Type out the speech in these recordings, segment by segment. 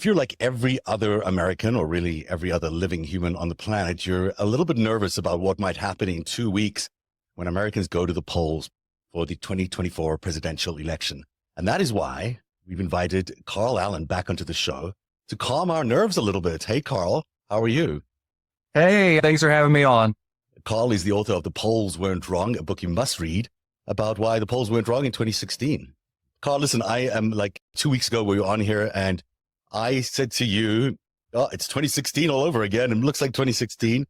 If you're like every other American or really every other living human on the planet, you're a little bit nervous about what might happen in 2 weeks when Americans go to the polls for the 2024 presidential election. And that is why we've invited Carl Allen back onto the show to calm our nerves a little bit. Hey, Carl, how are you? Hey, thanks for having me on. Carl is the author of The Polls Weren't Wrong, a book you must read about why the polls went wrong in 2016. Carl, listen, I am like 2 weeks ago we were on here and I said to you, oh, it's 2016 all over again. It looks like 2016.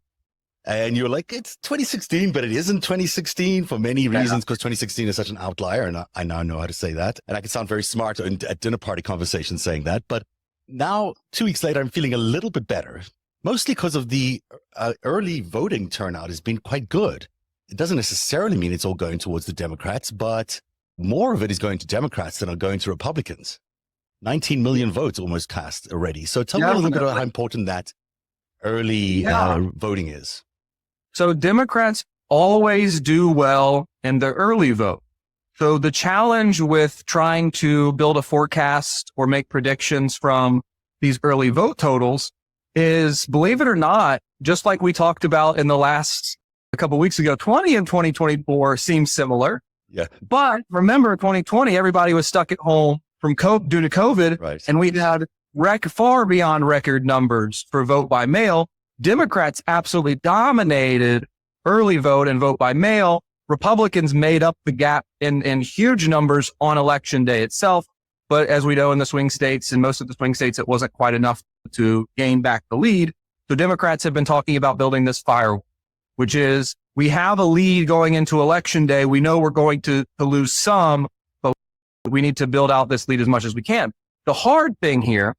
And you were like, it's 2016, but it isn't 2016 for many reasons, because 2016 is such an outlier. And I now know how to say that. And I can sound very smart at dinner party conversations saying that. But now, 2 weeks later, I'm feeling a little bit better, mostly because of the early voting turnout has been quite good. It doesn't necessarily mean it's all going towards the Democrats, but more of it is going to Democrats than are going to Republicans. 19 million votes almost cast already. So tell me a little bit about how important that early voting is. So Democrats always do well in the early vote. So the challenge with trying to build a forecast or make predictions from these early vote totals is, believe it or not, just like we talked about in the last a couple of weeks ago, 20 and 2024 seem similar. Yeah. But remember, 2020, everybody was stuck at home due to COVID, right. And we had far beyond record numbers for vote by mail. Democrats absolutely dominated early vote and vote by mail. Republicans made up the gap in huge numbers on election day itself. But as we know, in the swing states, in most of the swing states, it wasn't quite enough to gain back the lead. So Democrats have been talking about building this firewall, which is we have a lead going into election day. We know we're going to lose some, but we need to build out this lead as much as we can. The hard thing here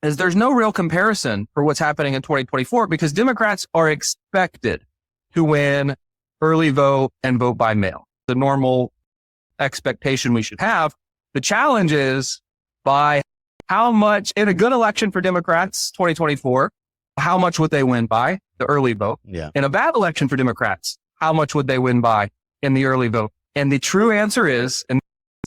is there's no real comparison for what's happening in 2024 because Democrats are expected to win early vote and vote by mail. The normal expectation we should have. The challenge is by how much in a good election for Democrats, 2024, how much would they win by the early vote? Yeah. In a bad election for Democrats, how much would they win by in the early vote? And the true answer is, and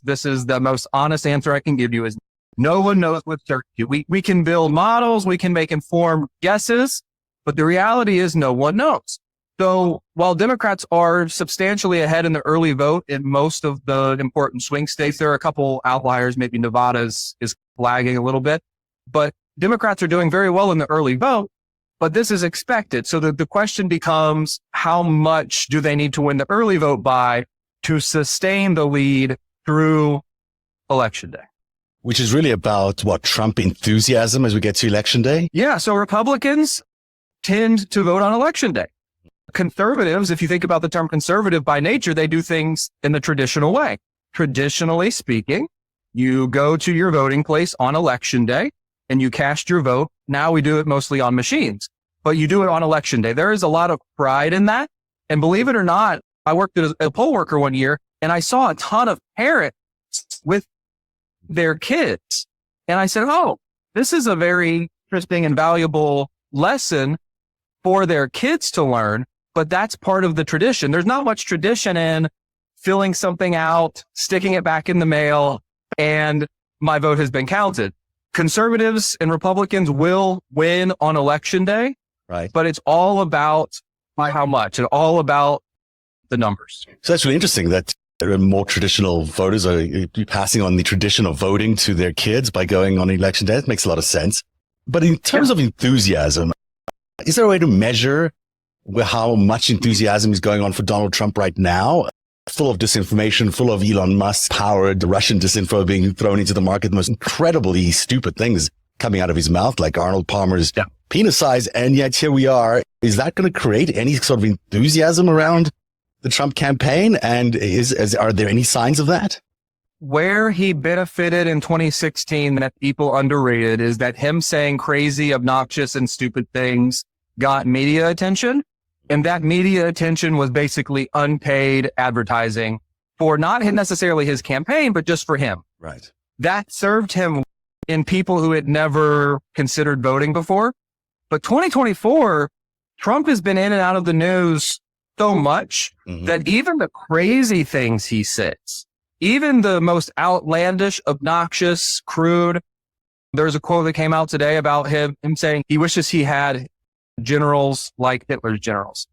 this is the most honest answer I can give you, is no one knows with certainty. We can build models, we can make informed guesses, but the reality is no one knows. So while Democrats are substantially ahead in the early vote in most of the important swing states, there are a couple outliers. Maybe Nevada is lagging a little bit, but Democrats are doing very well in the early vote, but this is expected. So the question becomes, how much do they need to win the early vote by to sustain the lead through election day? Which is really about what, Trump enthusiasm as we get to election day? Yeah. So Republicans tend to vote on election day. Conservatives, if you think about the term conservative by nature, they do things in the traditional way. Traditionally speaking, you go to your voting place on election day and you cast your vote. Now we do it mostly on machines, but you do it on election day. There is a lot of pride in that. And believe it or not, I worked as a poll worker one year and I saw a ton of parents with their kids. And I said, oh, this is a very interesting and valuable lesson for their kids to learn. But that's part of the tradition. There's not much tradition in filling something out, sticking it back in the mail, and my vote has been counted. Conservatives and Republicans will win on election day, right? But it's all about how much and all about the numbers. So that's really interesting that more traditional voters are passing on the tradition of voting to their kids by going on election day. That makes a lot of sense. But in terms of enthusiasm, is there a way to measure how much enthusiasm is going on for Donald Trump right now? Full of disinformation, full of Elon Musk powered Russian disinfo being thrown into the market, the most incredibly stupid things coming out of his mouth, like Arnold Palmer's penis size. And yet here we are. Is that going to create any sort of enthusiasm around the Trump campaign? And are there any signs of that? Where he benefited in 2016 that people underrated is that him saying crazy, obnoxious, and stupid things got media attention. And that media attention was basically unpaid advertising for not necessarily his campaign, but just for him. Right. That served him in people who had never considered voting before. But 2024, Trump has been in and out of the news so much that even the crazy things he says, even the most outlandish, obnoxious, crude, There's a quote that came out today about him saying he wishes he had generals like Hitler's generals.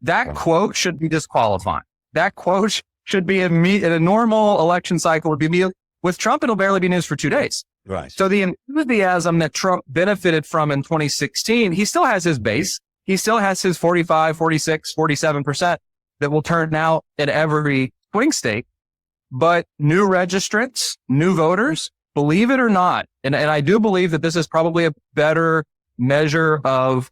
That quote should be disqualifying. That quote should be in a normal election cycle would be with Trump. It'll barely be news for 2 days. Right. So the enthusiasm that Trump benefited from in 2016, he still has his base. He still has his 45, 46, 47% that will turn out in every swing state. But new registrants, new voters, believe it or not, and I do believe that this is probably a better measure of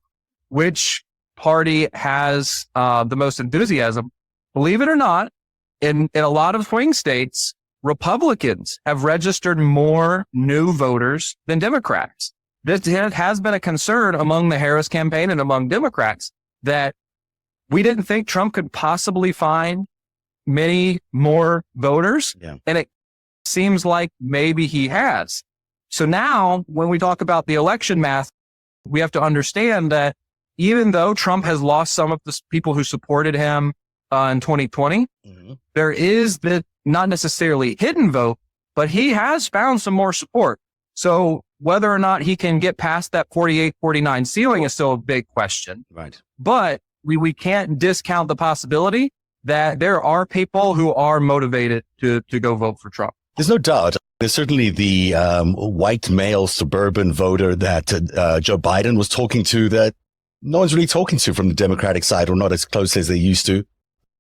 which party has the most enthusiasm. Believe it or not, in a lot of swing states, Republicans have registered more new voters than Democrats. This has been a concern among the Harris campaign and among Democrats that we didn't think Trump could possibly find many more voters. Yeah. And it seems like maybe he has. So now when we talk about the election math, we have to understand that even though Trump has lost some of the people who supported him in 2020, there is the not necessarily hidden vote, but he has found some more support. So whether or not he can get past that 48, 49 ceiling is still a big question. Right. But we can't discount the possibility that there are people who are motivated to go vote for Trump. There's no doubt. There's certainly the white male suburban voter that Joe Biden was talking to that no one's really talking to from the Democratic side, or not as close as they used to.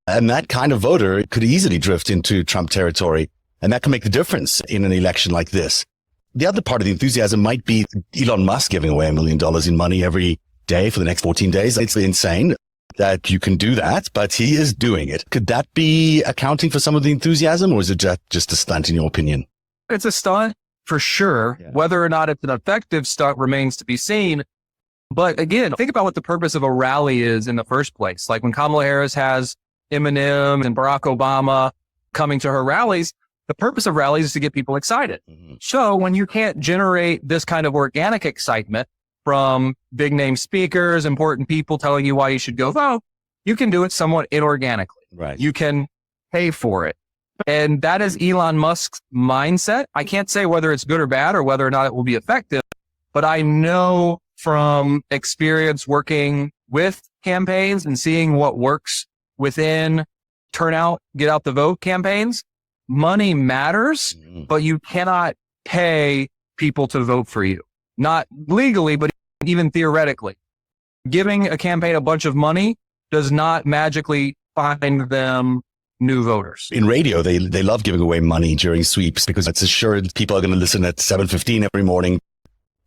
And that kind of voter could easily drift into Trump territory. And that can make the difference in an election like this. The other part of the enthusiasm might be Elon Musk giving away $1 million in money every day for the next 14 days. It's insane that you can do that, but he is doing it. Could that be accounting for some of the enthusiasm, or is it just a stunt in your opinion? It's a stunt for sure. Yeah. Whether or not it's an effective stunt remains to be seen. But again, think about what the purpose of a rally is in the first place. Like when Kamala Harris has Eminem and Barack Obama coming to her rallies, the purpose of rallies is to get people excited. So when you can't generate this kind of organic excitement from big name speakers, important people telling you why you should go vote, you can do it somewhat inorganically. Right. You can pay for it. And that is Elon Musk's mindset. I can't say whether it's good or bad or whether or not it will be effective, but I know from experience working with campaigns and seeing what works within turnout, get out the vote campaigns, money matters, but you cannot pay people to vote for you. Not legally, but even theoretically. Giving a campaign a bunch of money does not magically find them new voters. In radio, they love giving away money during sweeps because it's assured people are going to listen at 7:15 every morning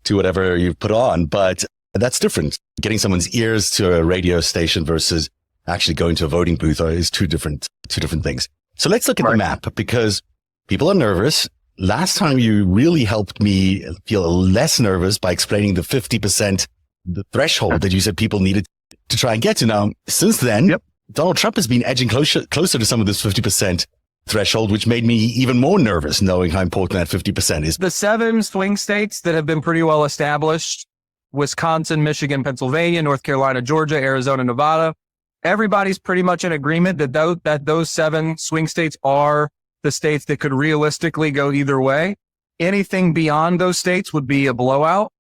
to whatever you put on. But that's different. Getting someone's ears to a radio station versus actually going to a voting booth is two different things. So let's look at the map, because people are nervous. Last time you really helped me feel less nervous by explaining the 50%, the threshold that you said people needed to try and get to. Now, since then, Donald Trump has been edging closer to some of this 50% threshold, which made me even more nervous knowing how important that 50% is. The 7 swing states that have been pretty well established, Wisconsin, Michigan, Pennsylvania, North Carolina, Georgia, Arizona, Nevada, everybody's pretty much in agreement that those 7 swing states are the states that could realistically go either way. Anything beyond those states would be a blowout.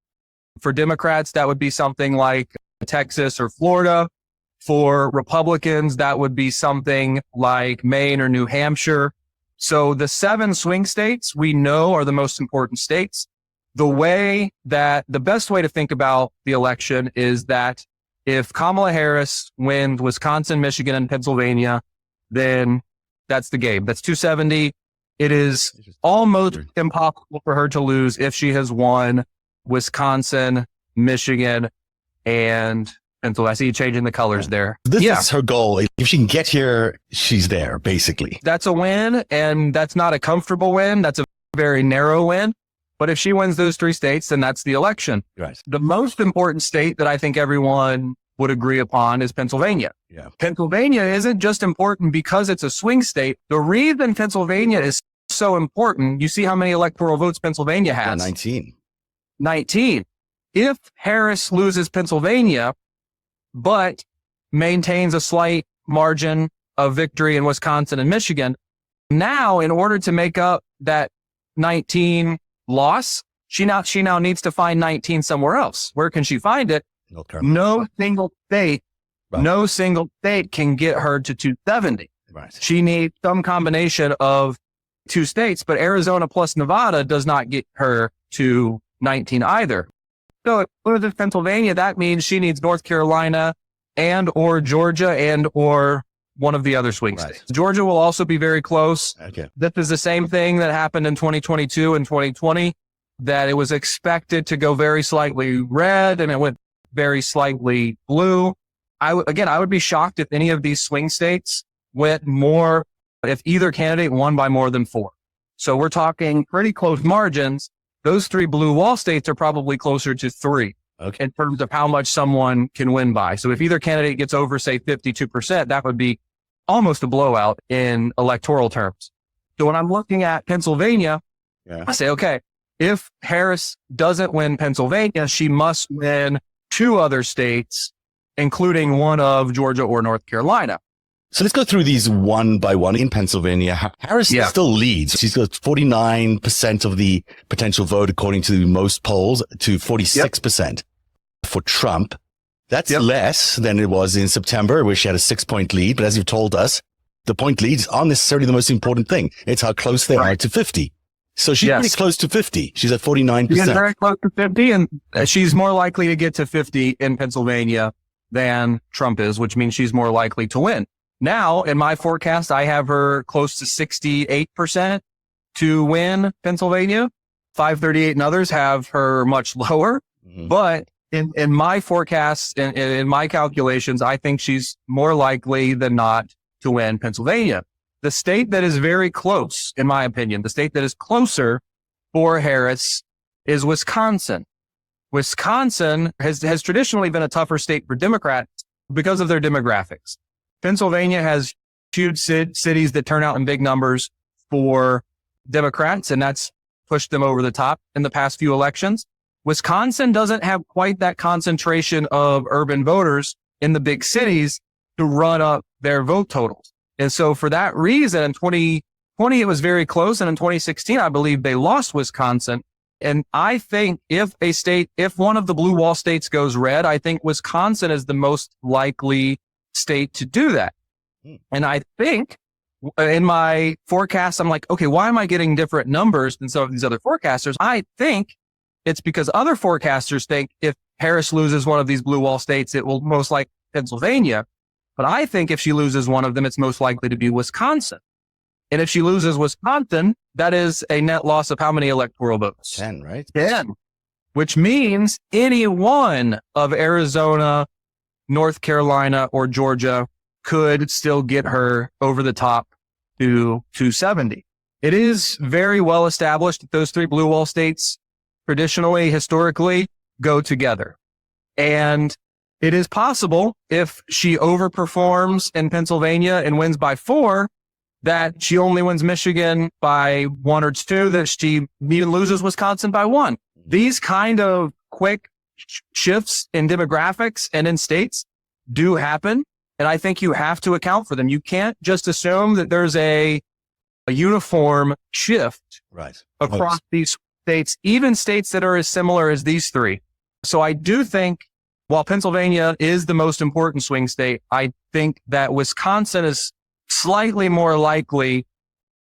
For Democrats, that would be something like Texas or Florida. For Republicans, that would be something like Maine or New Hampshire. So the 7 swing states we know are the most important states. The best way to think about the election is that if Kamala Harris wins Wisconsin, Michigan, and Pennsylvania, then that's the game. That's 270. It is almost impossible for her to lose if she has won Wisconsin, Michigan, and Pennsylvania. I see you changing the colors there. This is her goal. If she can get here, she's there, basically. That's a win, and that's not a comfortable win. That's a very narrow win. But if she wins those 3 states, then that's the election. Right. The most important state that I think everyone would agree upon is Pennsylvania. Yeah. Pennsylvania isn't just important because it's a swing state. The reason Pennsylvania is so important, you see how many electoral votes Pennsylvania has? 19. If Harris loses Pennsylvania, but maintains a slight margin of victory in Wisconsin and Michigan, now in order to make up that 19 loss, She now needs to find 19 somewhere else. Where can she find it? North Carolina. No single state, Right. no single state can get her to 270. Right. She needs some combination of two states, but Arizona plus Nevada does not get her to 19 either. So if it was Pennsylvania, that means she needs North Carolina and or Georgia and or one of the other swing Right. states. Georgia will also be very close. Okay. This is the same thing that happened in 2022 and 2020, that it was expected to go very slightly red and it went very slightly blue. I would be shocked if any of these swing states went more, if either candidate won by more than 4. So we're talking pretty close margins. Those 3 blue wall states are probably closer to 3 Okay. in terms of how much someone can win by. So if either candidate gets over, say, 52%, that would be almost a blowout in electoral terms. So when I'm looking at Pennsylvania, Yeah. I say, okay, if Harris doesn't win Pennsylvania, she must win 2 other states, including one of Georgia or North Carolina. So let's go through these one by one. In Pennsylvania, Harris Yeah. still leads. She's got 49% of the potential vote, according to most polls, to 46% for Trump. That's less than it was in September, where she had a 6-point lead. But as you've told us, the point leads aren't necessarily the most important thing. It's how close they are to 50. So she's pretty close to 50. She's at 49%. She's very close to 50, and she's more likely to get to 50 in Pennsylvania than Trump is, which means she's more likely to win. Now, in my forecast, I have her close to 68% to win Pennsylvania. 538 and others have her much lower. Mhm. But in my forecast, in my calculations, I think she's more likely than not to win Pennsylvania. The state that is very close, in my opinion, the state that is closer for Harris is Wisconsin. Wisconsin has traditionally been a tougher state for Democrats because of their demographics. Pennsylvania has huge cities that turn out in big numbers for Democrats, and that's pushed them over the top in the past few elections. Wisconsin doesn't have quite that concentration of urban voters in the big cities to run up their vote totals. And so for that reason, in 2020, it was very close. And in 2016, I believe they lost Wisconsin. And I think if one of the blue wall states goes red, I think Wisconsin is the most likely state to do that. And I think in my forecast, I'm like, okay, why am I getting different numbers than some of these other forecasters? I think it's because other forecasters think if Harris loses one of these blue wall states, it will most likely Pennsylvania. But I think if she loses one of them, it's most likely to be Wisconsin. And if she loses Wisconsin, that is a net loss of how many electoral votes? 10, right? 10, which means any one of Arizona, North Carolina, or Georgia could still get her over the top to 270. It is very well established that those 3 blue wall states traditionally, historically, go together. And it is possible if she overperforms in Pennsylvania and wins by 4, that she only wins Michigan by 1 or 2, that she even loses Wisconsin by 1. These kind of quick shifts in demographics and in states do happen. And I think you have to account for them. You can't just assume that there's a uniform shift across these states, even states that are as similar as these 3. So I do think while Pennsylvania is the most important swing state, I think that Wisconsin is slightly more likely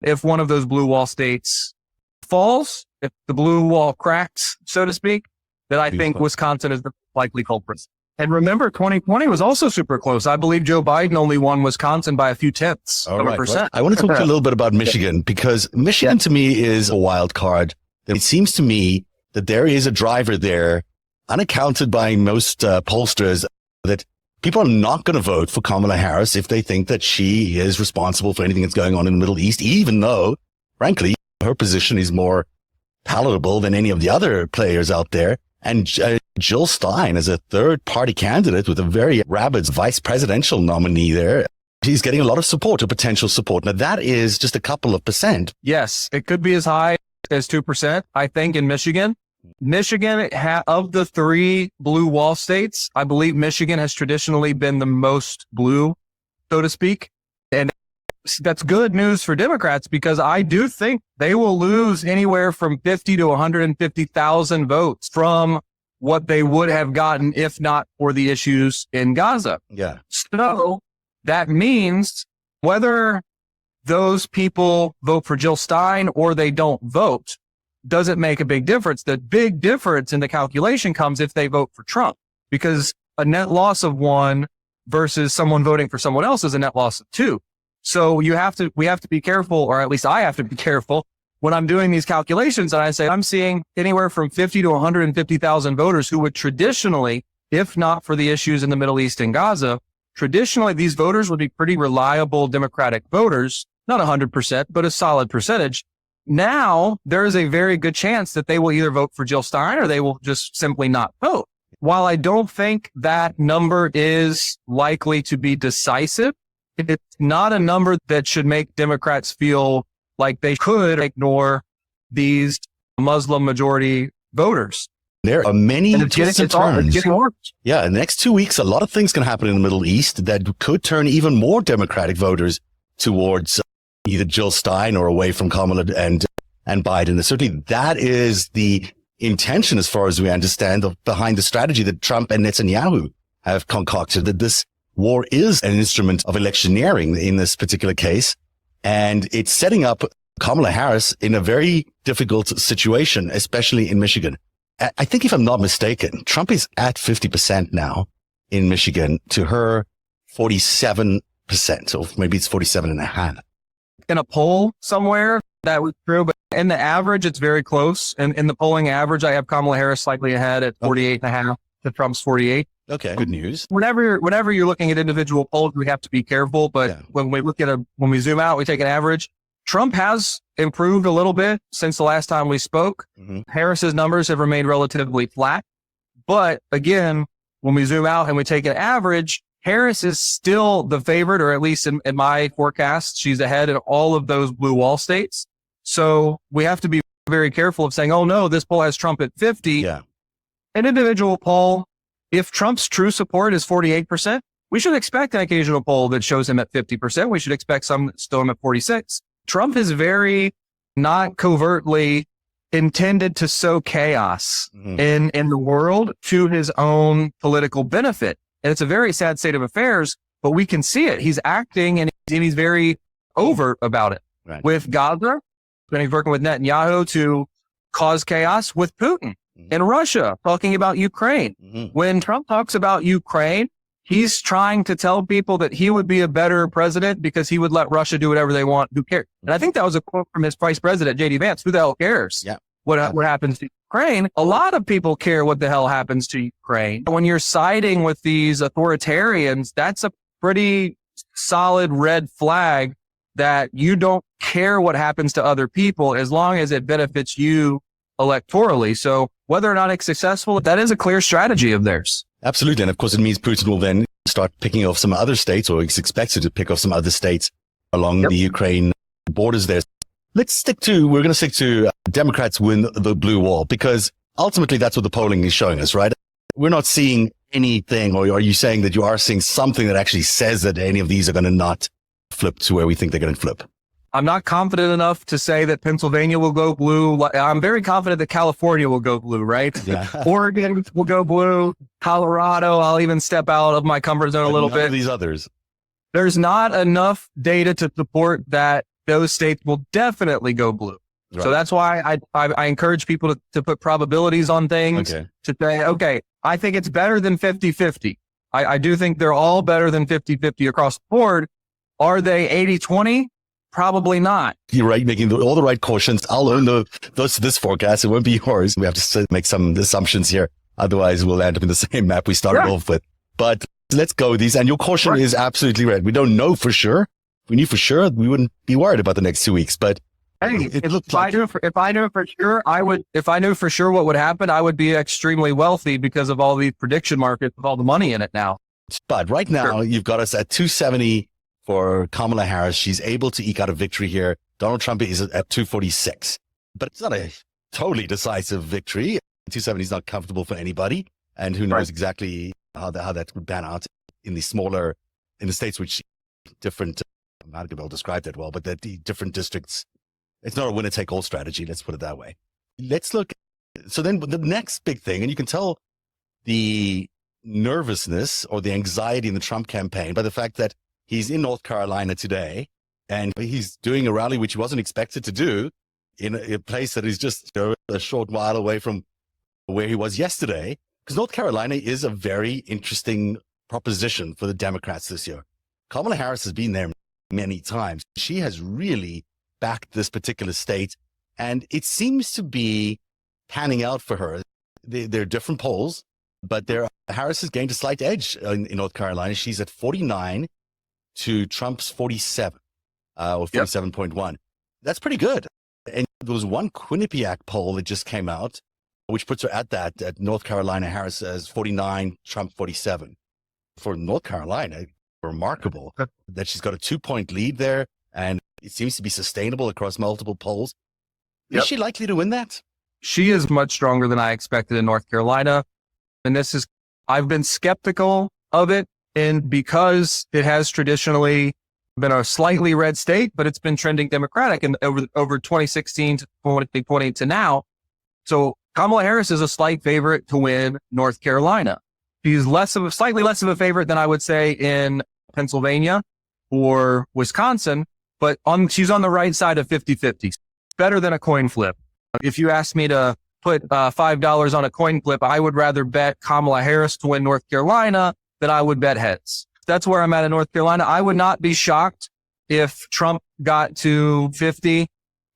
if one of those blue wall states falls, if the blue wall cracks, so to speak, that I think Wisconsin is the likely culprit. And remember, 2020 was also super close. I believe Joe Biden only won Wisconsin by a few tenths of a percent. I want to talk to you a little bit about Michigan, because Michigan to me is a wild card. It seems to me that there is a driver there, unaccounted by most pollsters, that people are not going to vote for Kamala Harris if they think that she is responsible for anything that's going on in the Middle East, even though, frankly, her position is more palatable than any of the other players out there. And Jill Stein as a third-party candidate with a very rabid vice presidential nominee there, she's getting a lot of support, or potential support. Now, that is just a couple of percent. Yes, it could be as high as 2%, I think, in Michigan. Michigan, of the 3 blue wall states, I believe Michigan has traditionally been the most blue, so to speak. And that's good news for Democrats, because I do think they will lose anywhere from 50 to 150,000 votes from what they would have gotten if not for the issues in Gaza. Yeah. So that means whether those people vote for Jill Stein or they don't vote doesn't make a big difference. The big difference in the calculation comes if they vote for Trump, because a net loss of one versus someone voting for someone else is a net loss of two. So we have to be careful, or at least I have to be careful when I'm doing these calculations. And I say, I'm seeing anywhere from 50 to 150,000 voters who would traditionally, if not for the issues in the Middle East and Gaza, traditionally these voters would be pretty reliable Democratic voters, not 100%, but a solid percentage. Now there is a very good chance that they will either vote for Jill Stein or they will just simply not vote. While I don't think that number is likely to be decisive, it's not a number that should make Democrats feel like they could ignore these Muslim majority voters. There are many twists and turns. It's getting worse. Yeah, in the next 2 weeks, a lot of things can happen in the Middle East that could turn even more Democratic voters towards either Jill Stein or away from Kamala and Biden. And certainly that is the intention, as far as we understand, behind the strategy that Trump and Netanyahu have concocted, that this war is an instrument of electioneering in this particular case. And it's setting up Kamala Harris in a very difficult situation, especially in Michigan. I think, if I'm not mistaken, Trump is at 50% now in Michigan to her 47%, or maybe it's 47.5%. In a poll somewhere, that was true, but in the average, it's very close. And in the polling average, I have Kamala Harris slightly ahead at 48.5 to Trump's 48. Okay, good news. Whenever you're looking at individual polls, we have to be careful. But Yeah. when we zoom out, we take an average. Trump has improved a little bit since the last time we spoke. Mm-hmm. Harris's numbers have remained relatively flat. But again, when we zoom out and we take an average, Harris is still the favorite, or at least in my forecast, she's ahead in all of those blue wall states. So we have to be very careful of saying, oh no, this poll has Trump at 50. Yeah. An individual poll, if Trump's true support is 48%, we should expect an occasional poll that shows him at 50%. We should expect some that show him at 46. Trump is very not covertly intended to sow chaos in the world to his own political benefit. And it's a very sad state of affairs, but we can see it. He's acting and he's very overt about it. Right. With Gaza, when he's working with Netanyahu to cause chaos, with Putin in Russia, talking about Ukraine. When Trump talks about Ukraine, he's trying to tell people that he would be a better president because he would let Russia do whatever they want. Who cares? And I think that was a quote from his vice president, J.D. Vance. Who the hell cares? Yeah. What happens to Ukraine? A lot of people care what the hell happens to Ukraine. When you're siding with these authoritarians, that's a pretty solid red flag that you don't care what happens to other people as long as it benefits you electorally. So whether or not it's successful, that is a clear strategy of theirs. Absolutely. And of course, it means Putin will then start picking off some other states, or he's expected to pick off some other states along the Ukraine borders there. We're going to stick to Democrats win the blue wall, because ultimately that's what the polling is showing us, right? We're not seeing anything, or are you saying that you are seeing something that actually says that any of these are going to not flip to where we think they're going to flip? I'm not confident enough to say that Pennsylvania will go blue. I'm very confident that California will go blue, right? Yeah. Oregon will go blue. Colorado, I'll even step out of my comfort zone a little bit. These others. There's not enough data to support that those states will definitely go blue. Right. So that's why I encourage people to put probabilities on things, to say, okay, I think it's better than 50-50. I do think they're all better than 50-50 across the board. Are they 80-20? Probably not. You're right, making all the right cautions. I'll own this forecast. It won't be yours. We have to make some assumptions here. Otherwise, we'll end up in the same map we started off with. But let's go with these. And your caution is absolutely right. We don't know for sure. If we knew for sure, we wouldn't be worried about the next 2 weeks. But hey, if I knew for sure, I would. If I knew for sure what would happen, I would be extremely wealthy because of all these prediction markets with all the money in it now. But right now, you've got us at 270 for Kamala Harris. She's able to eke out a victory here. Donald Trump is at 246, but it's not a totally decisive victory. 270 is not comfortable for anybody, and who knows exactly how that would pan out in the states which different I'm not going to be able to describe that well, but that the different districts, it's not a winner-take-all strategy. Let's put it that way. Let's look. So then the next big thing, and you can tell the nervousness or the anxiety in the Trump campaign by the fact that he's in North Carolina today and he's doing a rally which he wasn't expected to do in a place that is just a short while away from where he was yesterday. Because North Carolina is a very interesting proposition for the Democrats this year. Kamala Harris has been there many times. She has really backed this particular state, and it seems to be panning out for her. There are different polls, but Harris has gained a slight edge in North Carolina. She's at 49 to Trump's 47, or 47.1. That's pretty good. And there was one Quinnipiac poll that just came out, which puts her at North Carolina, Harris as 49, Trump 47. For North Carolina, remarkable that she's got a 2-point lead there, and it seems to be sustainable across multiple polls. Is she likely to win that? She is much stronger than I expected in North Carolina. And I've been skeptical of it, and because it has traditionally been a slightly red state, but it's been trending Democratic and over 2016 to 2020 to now. So Kamala Harris is a slight favorite to win North Carolina. She's slightly less of a favorite than I would say in Pennsylvania or Wisconsin, but she's on the right side of 50-50. Better than a coin flip. If you asked me to put $5 on a coin flip, I would rather bet Kamala Harris to win North Carolina than I would bet heads. That's where I'm at in North Carolina. I would not be shocked if Trump got to 50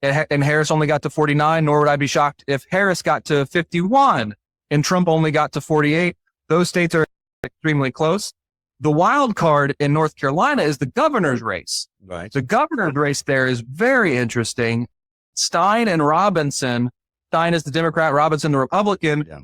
and Harris only got to 49, nor would I be shocked if Harris got to 51 and Trump only got to 48. Those states are extremely close. The wild card in North Carolina is the governor's race. Right. The governor's race there is very interesting. Stein and Robinson. Stein is the Democrat, Robinson the Republican. Yeah.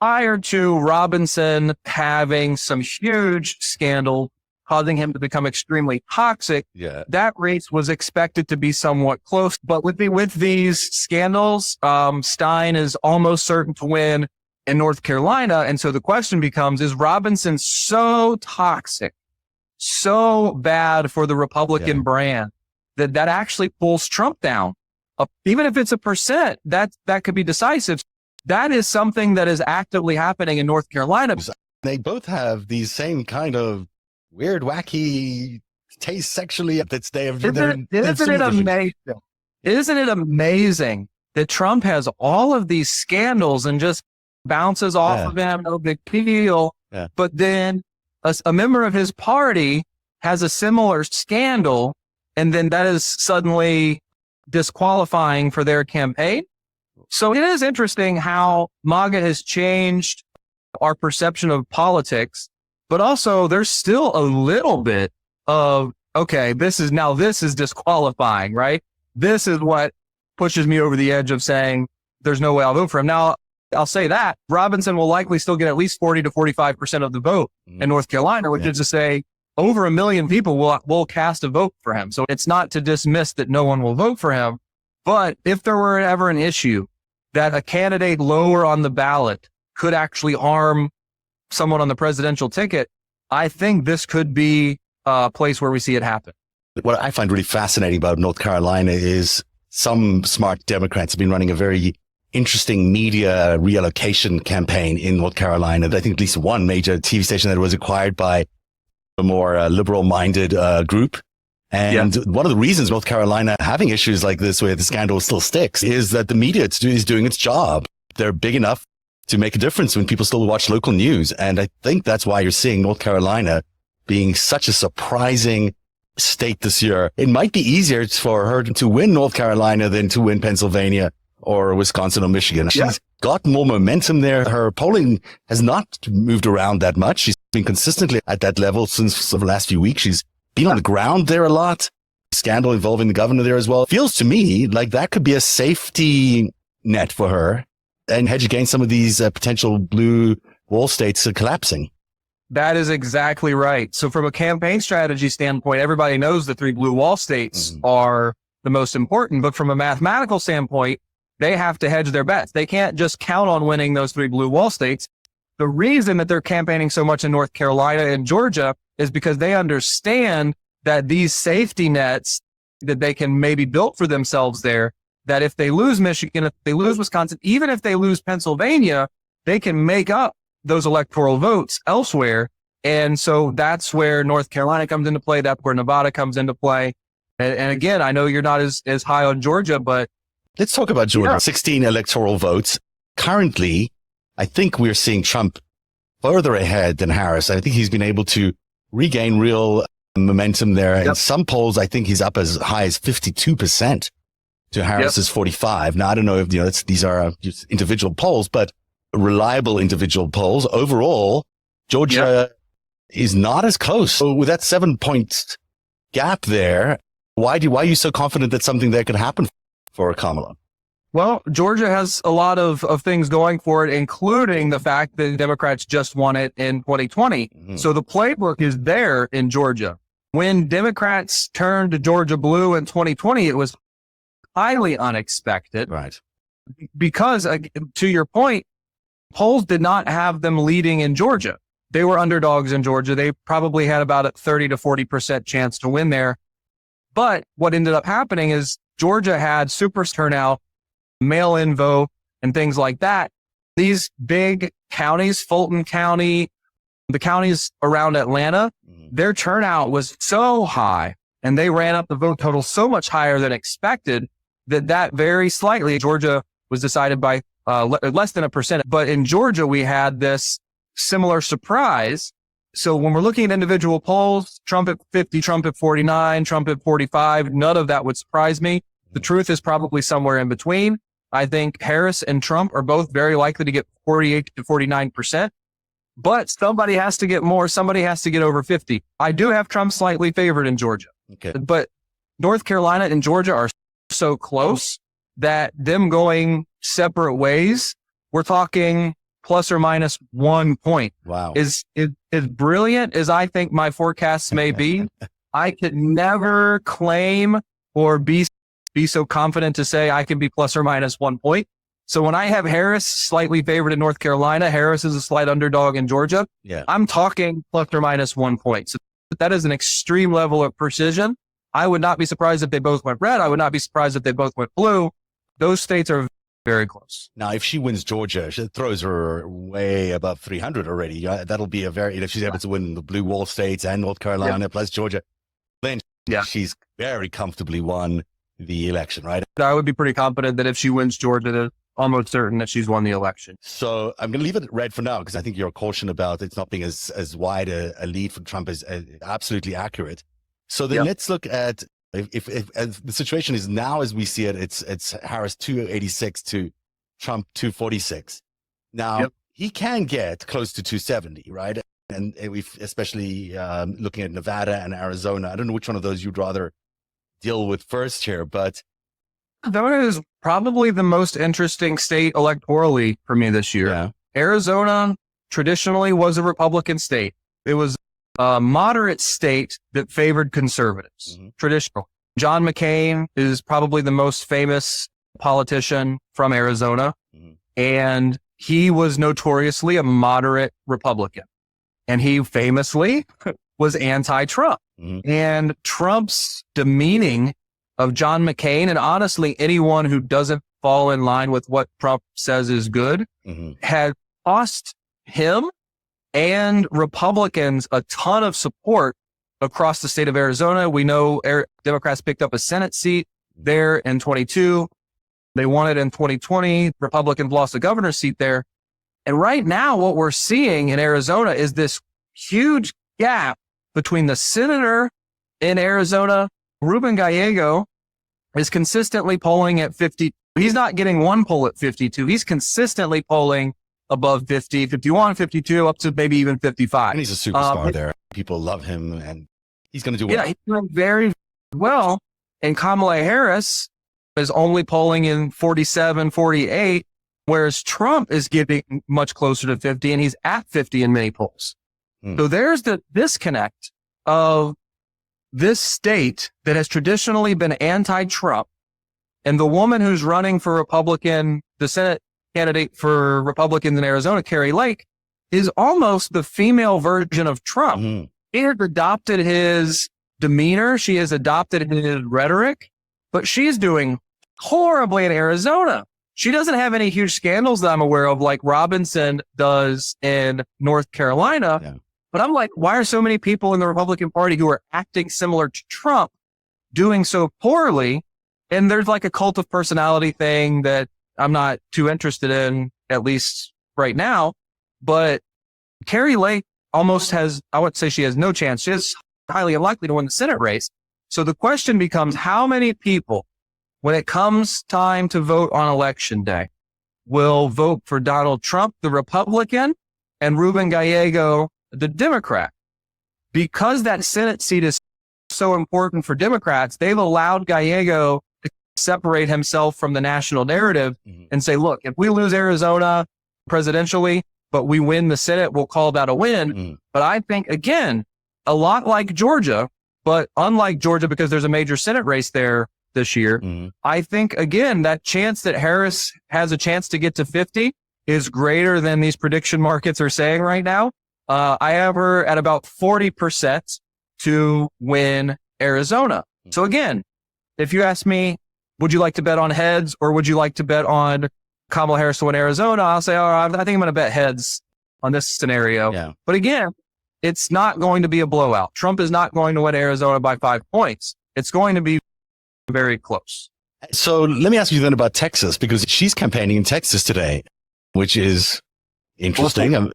Prior to Robinson having some huge scandal causing him to become extremely toxic, that race was expected to be somewhat close. But with these scandals, Stein is almost certain to win in North Carolina. And so the question becomes, is Robinson so toxic, so bad for the Republican brand that actually pulls Trump down? Even if it's 1%, that could be decisive. That is something that is actively happening in North Carolina. They both have these same kind of weird, wacky taste sexually that they have. Isn't it amazing? Isn't it amazing that Trump has all of these scandals and just bounces off of him, no big deal. Yeah. But then a member of his party has a similar scandal, and then that is suddenly disqualifying for their campaign. So it is interesting how MAGA has changed our perception of politics, but also there's still a little bit of, okay, this is disqualifying, right? This is what pushes me over the edge of saying there's no way I'll vote for him. Now, I'll say that Robinson will likely still get at least 40 to 45% of the vote in North Carolina, which is to say over 1 million people will cast a vote for him. So it's not to dismiss that no one will vote for him. But if there were ever an issue that a candidate lower on the ballot could actually harm someone on the presidential ticket, I think this could be a place where we see it happen. What I find really fascinating about North Carolina is some smart Democrats have been running a very interesting media reallocation campaign in North Carolina. I think at least one major TV station that was acquired by a more liberal-minded group. And one of the reasons North Carolina having issues like this where the scandal still sticks is that the media is doing its job. They're big enough to make a difference when people still watch local news. And I think that's why you're seeing North Carolina being such a surprising state this year. It might be easier for her to win North Carolina than to win Pennsylvania or Wisconsin or Michigan. She's got more momentum there. Her polling has not moved around that much. She's been consistently at that level since the last few weeks. She's been on the ground there a lot. Scandal involving the governor there as well. Feels to me like that could be a safety net for her and hedge against some of these potential blue wall states collapsing. That is exactly right. So from a campaign strategy standpoint, everybody knows the 3 blue wall states are the most important. But from a mathematical standpoint, they have to hedge their bets. They can't just count on winning those 3 blue wall states. The reason that they're campaigning so much in North Carolina and Georgia is because they understand that these safety nets that they can maybe build for themselves there, that if they lose Michigan, if they lose Wisconsin, even if they lose Pennsylvania, they can make up those electoral votes elsewhere. And so that's where North Carolina comes into play. That's where Nevada comes into play. And again, I know you're not as high on Georgia, but let's talk about Georgia. Yeah. 16 electoral votes. Currently, I think we're seeing Trump further ahead than Harris. I think he's been able to regain real momentum there. Yep. In some polls, I think he's up as high as 52% to Harris's 45. Now, I don't know if, these are just individual polls, but reliable individual polls. Overall, Georgia is not as close. So with that 7-point gap there, why are you so confident that something there could happen for Kamala? Well, Georgia has a lot of things going for it, including the fact that the Democrats just won it in 2020. Mm-hmm. So the playbook is there in Georgia. When Democrats turned to Georgia blue in 2020, it was highly unexpected. Right. Because, to your point, polls did not have them leading in Georgia. They were underdogs in Georgia. They probably had about a 30 to 40% chance to win there. But what ended up happening is Georgia had super turnout, mail-in vote, and things like that. These big counties, Fulton County, the counties around Atlanta, their turnout was so high, and they ran up the vote total so much higher than expected that very slightly, Georgia was decided by less than 1%. But in Georgia, we had this similar surprise. So when we're looking at individual polls, Trump at 50, Trump at 49, Trump at 45, none of that would surprise me. The truth is probably somewhere in between. I think Harris and Trump are both very likely to get 48 to 49%, but somebody has to get more. Somebody has to get over 50. I do have Trump slightly favored in Georgia, but North Carolina and Georgia are so close that them going separate ways, we're talking plus or minus 1 point. Wow. Is brilliant as I think my forecasts may be. I could never claim or be so confident to say I can be plus or minus 1 point. So when I have Harris slightly favored in North Carolina, Harris is a slight underdog in Georgia. Yeah. I'm talking plus or minus 1 point. So that is an extreme level of precision. I would not be surprised if they both went red. I would not be surprised if they both went blue. Those states are very close. Now, if she wins Georgia, it throws her way above 300 already. That'll be if she's able to win the blue wall states and North Carolina plus Georgia, then she's very comfortably won the election, right? I would be pretty confident that if she wins Georgia, that almost certain that she's won the election. So I'm going to leave it at red for now, because I think your caution about it's not being as wide a lead for Trump is absolutely accurate. So then let's look at if the situation is now as we see it, it's Harris 286 to Trump 246. Now he can get close to 270, right? And we've especially looking at Nevada and Arizona. I don't know which one of those you'd rather deal with first here, but Arizona is probably the most interesting state electorally for me this year. Yeah. Arizona traditionally was a Republican state. It was a moderate state that favored conservatives, traditional. John McCain is probably the most famous politician from Arizona, and he was notoriously a moderate Republican. And he famously was anti-Trump. And Trump's demeaning of John McCain, and honestly, anyone who doesn't fall in line with what Trump says is good, had cost him and Republicans a ton of support across the state of Arizona. We know Democrats picked up a Senate seat there in 22. They won it in 2020. Republicans lost a governor's seat there. And right now, what we're seeing in Arizona is this huge gap between the senator in Arizona. Ruben Gallego is consistently polling at 50. He's not getting one poll at 52. He's consistently polling above 50, 51, 52, up to maybe even 55. And he's a superstar there. People love him, and he's going to do well. Yeah, he's doing very well. And Kamala Harris is only polling in 47, 48, whereas Trump is getting much closer to 50, and he's at 50 in many polls. So there's the disconnect of this state that has traditionally been anti-Trump, and the woman who's running for Republican, the Senate candidate for Republicans in Arizona, Carrie Lake, is almost the female version of Trump. He had adopted his demeanor. She has adopted his rhetoric, but she's doing horribly in Arizona. She doesn't have any huge scandals that I'm aware of like Robinson does in North Carolina. Yeah. But I'm like, why are so many people in the Republican Party who are acting similar to Trump doing so poorly? And there's like a cult of personality thing that I'm not too interested in, at least right now. But Carrie Lake almost has, I would say she has no chance. She is highly unlikely to win the Senate race. So the question becomes, how many people, when it comes time to vote on election day, will vote for Donald Trump, the Republican, and Ruben Gallego, the Democrat? Because that Senate seat is so important for Democrats, they've allowed Gallego to separate himself from the national narrative and say, look, if we lose Arizona presidentially, but we win the Senate, we'll call that a win. But I think, again, a lot like Georgia, but unlike Georgia because there's a major Senate race there this year, I think, again, that chance that Harris has a chance to get to 50 is greater than these prediction markets are saying right now. I have her at about 40% to win Arizona. So again, if you ask me, would you like to bet on heads or would you like to bet on Kamala Harris to win Arizona? I'll say, I think I'm going to bet heads on this scenario. Yeah. But again, it's not going to be a blowout. Trump is not going to win Arizona by 5 points. It's going to be very close. So let me ask you then about Texas, because she's campaigning in Texas today, which is interesting.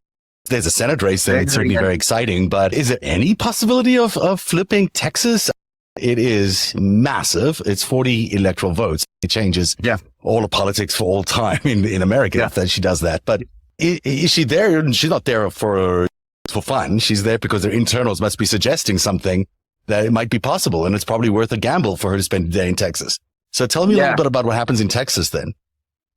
There's a Senate race there. It's certainly very exciting, but is there any possibility of flipping Texas? It is massive. It's 40 electoral votes. It changes all the politics for all time in America if she does that. But is she there? She's not there for fun. She's there because their internals must be suggesting something that it might be possible. And it's probably worth a gamble for her to spend a day in Texas. So tell me a little bit about what happens in Texas then.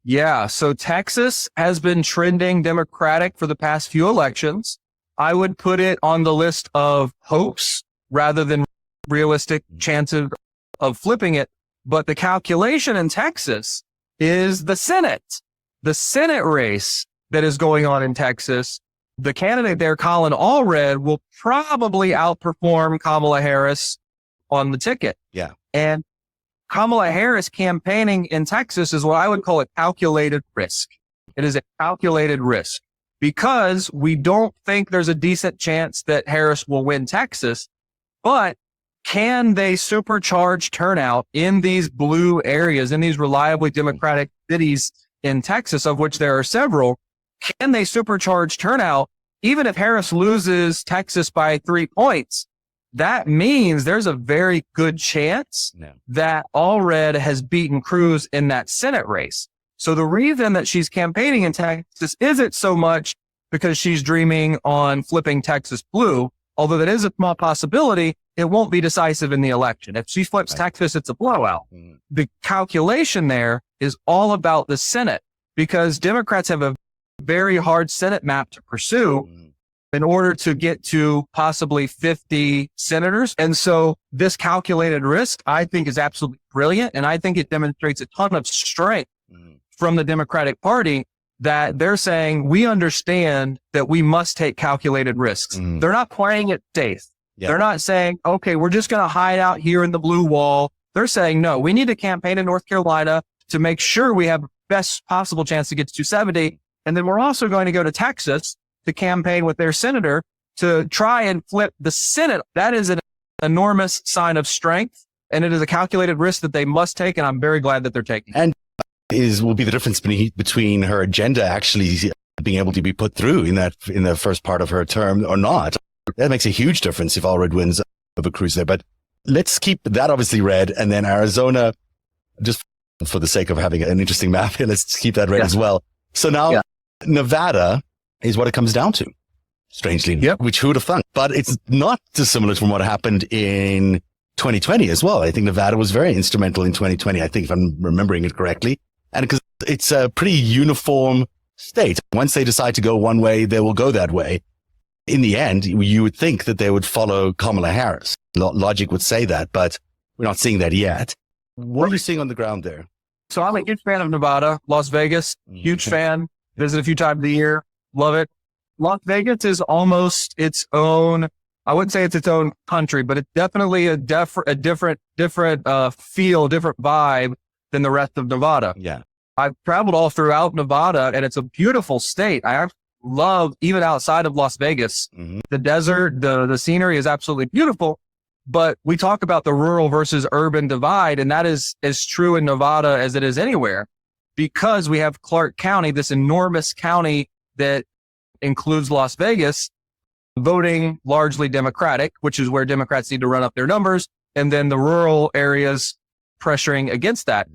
Yeah. So Texas has been trending Democratic for the past few elections. I would put it on the list of hopes rather than realistic chances of flipping it. But the calculation in Texas is the Senate race that is going on in Texas. The candidate there, Colin Allred, will probably outperform Kamala Harris on the ticket. Yeah. And Kamala Harris campaigning in Texas is what I would call a calculated risk. It is a calculated risk because we don't think there's a decent chance that Harris will win Texas, but can they supercharge turnout in these blue areas, in these reliably Democratic cities in Texas, of which there are several? Can they supercharge turnout? Even if Harris loses Texas by 3 points, that means there's a very good chance that Allred has beaten Cruz in that Senate race. So the reason that she's campaigning in Texas isn't so much because she's dreaming on flipping Texas blue, although that is a small possibility. It won't be decisive in the election. If she flips Texas, it's a blowout. The calculation there is all about the Senate because Democrats have a very hard Senate map to pursue in order to get to possibly 50 senators. And so this calculated risk, I think, is absolutely brilliant. And I think it demonstrates a ton of strength from the Democratic Party that they're saying, we understand that we must take calculated risks. They're not playing it safe. They're not saying, okay, we're just going to hide out here in the blue wall. They're saying, no, we need to campaign in North Carolina to make sure we have the best possible chance to get to 270. And then we're also going to go to Texas to campaign with their senator to try and flip the Senate. That is an enormous sign of strength, and it is a calculated risk that they must take, and I'm very glad that they're taking. And will be the difference between her agenda actually being able to be put through in the first part of her term or not. That makes a huge difference if Allred wins over Cruz there. But let's keep that obviously red, and then Arizona, just for the sake of having an interesting map here, let's keep that red as well. So now Nevada is what it comes down to, strangely, which who would have thunk? But it's not dissimilar from what happened in 2020 as well. I think Nevada was very instrumental in 2020, I think, if I'm remembering it correctly. And because it's a pretty uniform state. Once they decide to go one way, they will go that way. In the end, you would think that they would follow Kamala Harris. Logic would say that, but we're not seeing that yet. What are you seeing on the ground there? So I'm a huge fan of Nevada, Las Vegas, huge fan, visit a few times a year, love it. Las Vegas is almost its own I wouldn't say it's its own country, but it's definitely a different feel, different vibe than the rest of Nevada. Yeah. I've traveled all throughout Nevada, and it's a beautiful state. I love, even outside of Las Vegas, the desert, the scenery is absolutely beautiful. But we talk about the rural versus urban divide, and that is as true in Nevada as it is anywhere, because we have Clark County, this enormous county that includes Las Vegas, voting largely Democratic, which is where Democrats need to run up their numbers, and then the rural areas pressuring against that.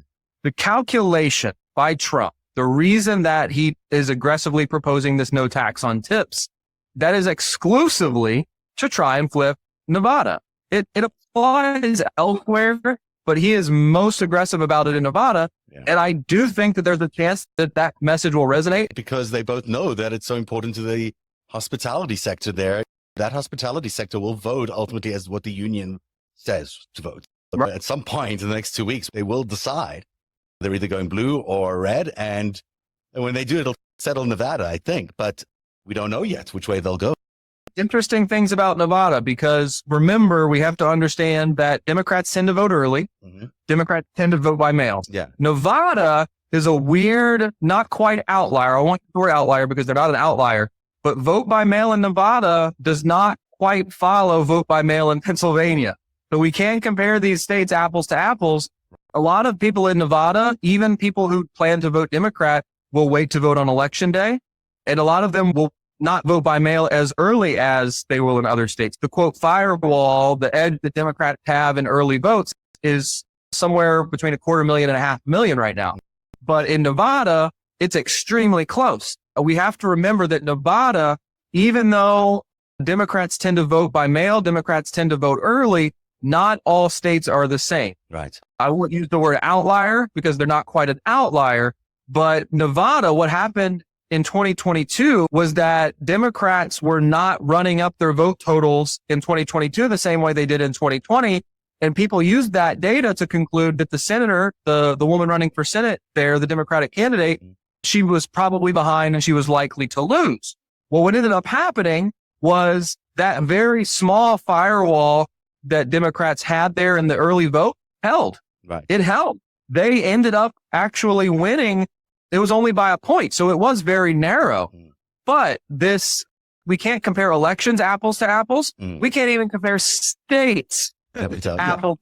The calculation by Trump, the reason that he is aggressively proposing this no tax on tips, that is exclusively to try and flip Nevada. It applies elsewhere, but he is most aggressive about it in Nevada. Yeah. And I do think that there's a chance that that message will resonate. Because they both know that it's so important to the hospitality sector there. That hospitality sector will vote ultimately as what the union says to vote. Right. At some point in the next 2 weeks, they will decide. They're either going blue or red. And when they do, it'll settle Nevada, I think. But we don't know yet which way they'll go. Interesting things about Nevada, because remember, we have to understand that Democrats tend to vote early. Democrats tend to vote by mail. Yeah. Nevada is a weird, not quite outlier. I want the word outlier because they're not an outlier, but vote by mail in Nevada does not quite follow vote by mail in Pennsylvania. So we can't compare these states apples to apples. A lot of people in Nevada, even people who plan to vote Democrat, will wait to vote on election day. And a lot of them will not vote by mail as early as they will in other states. The quote firewall, the edge that Democrats have in early votes is somewhere between 250,000 and 500,000 right now. But in Nevada, it's extremely close. We have to remember that Nevada, even though Democrats tend to vote by mail, Democrats tend to vote early, not all states are the same. Right. I won't use the word outlier because they're not quite an outlier, but Nevada, what happened in 2022 was that Democrats were not running up their vote totals in 2022 the same way they did in 2020. And people used that data to conclude that the senator, the woman running for Senate there, the Democratic candidate, she was probably behind and she was likely to lose. Well, what ended up happening was that very small firewall that Democrats had there in the early vote held. Right. It held. They ended up actually winning. It was only by a point. So it was very narrow. But we can't compare elections apples to apples. We can't even compare states apples to apples.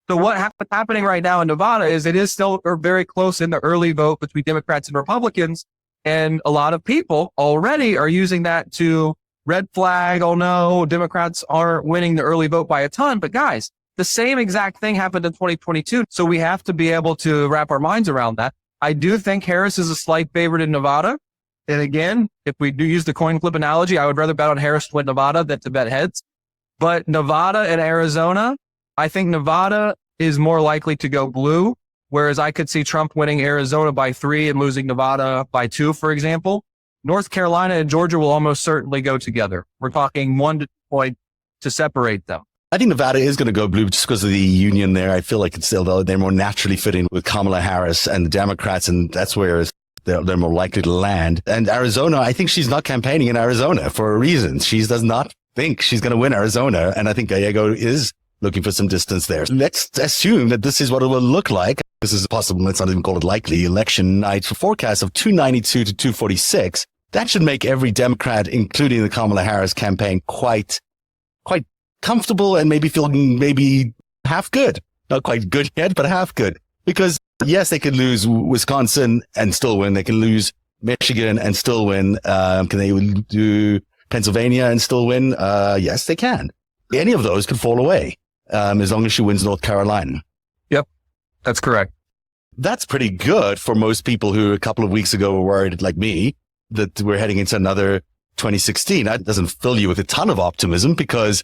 So what's happening right now in Nevada is it is still very close in the early vote between Democrats and Republicans. And a lot of people already are using that to red flag. Oh no, Democrats aren't winning the early vote by a ton. But guys, the same exact thing happened in 2022. So we have to be able to wrap our minds around that. I do think Harris is a slight favorite in Nevada. And again, if we do use the coin flip analogy, I would rather bet on Harris to win Nevada than to bet heads. But Nevada and Arizona, I think Nevada is more likely to go blue, whereas I could see Trump winning Arizona by 3 and losing Nevada by 2, for example. North Carolina and Georgia will almost certainly go together. We're talking 1 to 2 points to separate them. I think Nevada is going to go blue just because of the union there. I feel like it's still, they're more naturally fitting with Kamala Harris and the Democrats, and that's where they're more likely to land. And Arizona, I think she's not campaigning in Arizona for a reason. She does not think she's going to win Arizona. And I think Gallego is looking for some distance there. Let's assume that this is what it will look like. This is possible. Let's not even call it likely. Election night for forecast of 292 to 246. That should make every Democrat, including the Kamala Harris campaign, quite comfortable and maybe feeling maybe half good. Not quite good yet, but half good. Because yes, they can lose Wisconsin and still win. They can lose Michigan and still win. Can they do Pennsylvania and still win? Yes, they can. Any of those could fall away as long as she wins North Carolina. Yep, that's correct. That's pretty good for most people who a couple of weeks ago were worried, like me, that we're heading into another 2016. That doesn't fill you with a ton of optimism because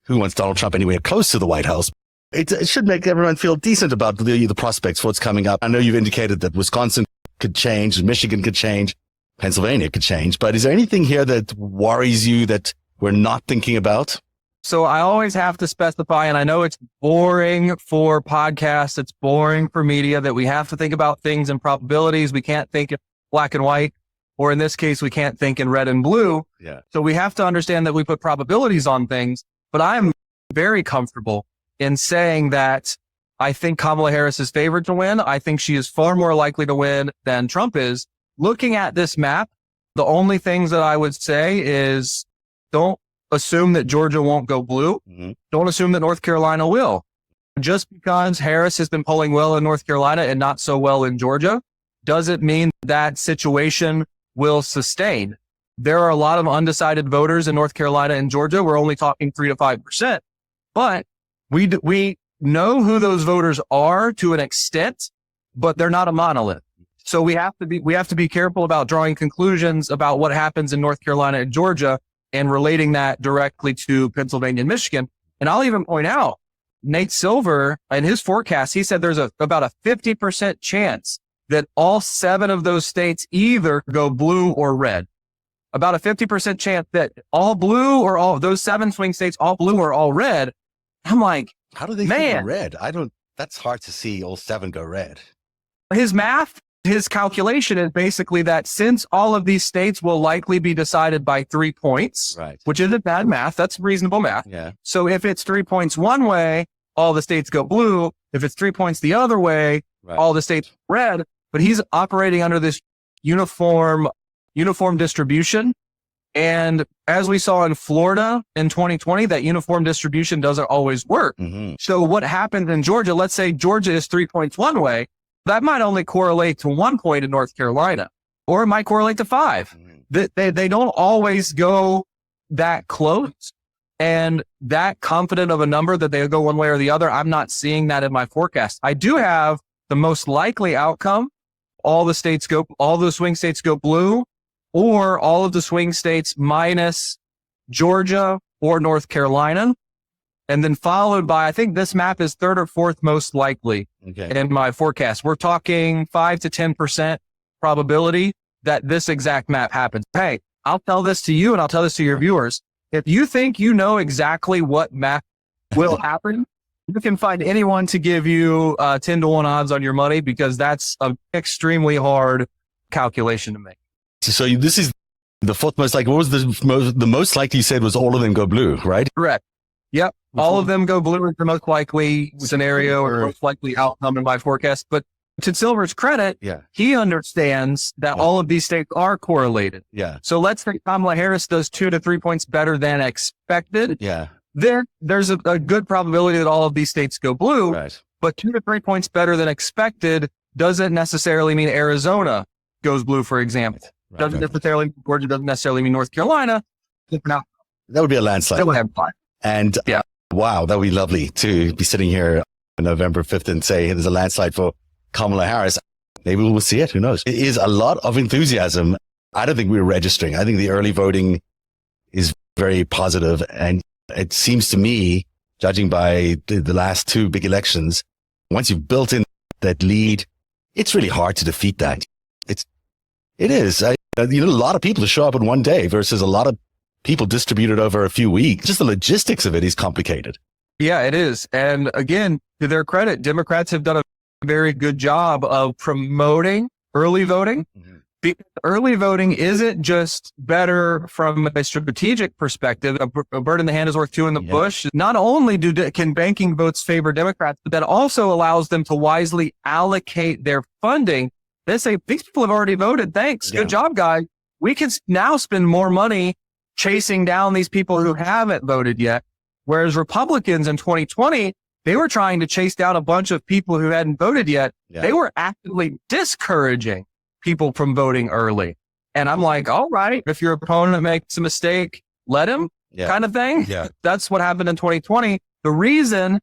who wants Donald Trump anywhere close to the White House? It should make everyone feel decent about the prospects for what's coming up. I know you've indicated that Wisconsin could change, Michigan could change, Pennsylvania could change, but is there anything here that worries you that we're not thinking about? So I always have to specify, and I know it's boring for podcasts, it's boring for media, that we have to think about things in probabilities. We can't think in black and white, or in this case, we can't think in red and blue. Yeah. So we have to understand that we put probabilities on things. but I am very comfortable in saying that I think Kamala Harris is favored to win. I think she is far more likely to win than Trump is. Looking at this map, the only things that I would say is don't assume that Georgia won't go blue. Mm-hmm. Don't assume that North Carolina will. Just because Harris has been polling well in North Carolina and not so well in Georgia doesn't mean that situation will sustain. There are a lot of undecided voters in North Carolina and Georgia. We're only talking 3 to 5%, but we know who those voters are to an extent, but they're not a monolith. So we have to be careful about drawing conclusions about what happens in North Carolina and Georgia and relating that directly to Pennsylvania and Michigan. And I'll even point out, Nate Silver, in his forecast, he said there's about a 50% chance that all 7 of those states either go blue or red. About a 50% chance that all blue or all those 7 swing states, all blue or all red. I'm like, how do they go red? That's hard to see all 7 go red. His math, his calculation is basically that since all of these states will likely be decided by 3 points, right, which isn't bad math, that's reasonable math. Yeah. So if it's 3 points one way, all the states go blue. If it's 3 points the other way, right, all the states red. But he's operating under this uniform distribution. And as we saw in Florida in 2020, that uniform distribution doesn't always work. Mm-hmm. So what happens in Georgia, let's say Georgia is 3 points one way, that might only correlate to 1 point in North Carolina, or it might correlate to 5. Mm-hmm. They don't always go that close and that confident of a number that they go one way or the other. I'm not seeing that in my forecast. I do have the most likely outcome. All the swing states go blue, or all of the swing states minus Georgia or North Carolina. And then followed by, I think this map is 3rd or 4th most likely in my forecast. We're talking 5 to 10% probability that this exact map happens. Hey, I'll tell this to you and I'll tell this to your viewers. If you think you know exactly what map will happen, you can find anyone to give you 10 to 1 odds on your money, because that's an extremely hard calculation to make. So this is the 4th most likely. What was the most likely you said was all of them go blue, right? Correct. Yep. All of them go blue is the most likely scenario or most likely outcome in my forecast. But to Silver's credit, he understands that all of these states are correlated. Yeah. So let's say Kamala Harris does 2 to 3 points better than expected. Yeah. There's a good probability that all of these states go blue. Right. But 2 to 3 points better than expected doesn't necessarily mean Arizona goes blue, for example. Right. Doesn't necessarily, Georgia doesn't necessarily mean North Carolina. That would be a landslide. They will have fun. And wow, that would be lovely to be sitting here on November 5th and say there's a landslide for Kamala Harris. Maybe we'll see it. Who knows? It is a lot of enthusiasm. I don't think we're registering. I think the early voting is very positive. And it seems to me, judging by the last 2 big elections, once you've built in that lead, it's really hard to defeat that. It is. A lot of people to show up in one day versus a lot of people distributed over a few weeks. Just the logistics of it is complicated. Yeah, it is. And again, to their credit, Democrats have done a very good job of promoting early voting. Mm-hmm. Because early voting isn't just better from a strategic perspective. A bird in the hand is worth 2 in the bush. Not only can banking votes favor Democrats, but that also allows them to wisely allocate their funding. They say, these people have already voted. Thanks. Good job, guys. We can now spend more money chasing down these people who haven't voted yet. Whereas Republicans in 2020, they were trying to chase down a bunch of people who hadn't voted yet. Yeah. They were actively discouraging people from voting early. And I'm like, all right, if your opponent makes a mistake, let him kind of thing. Yeah. That's what happened in 2020. The reason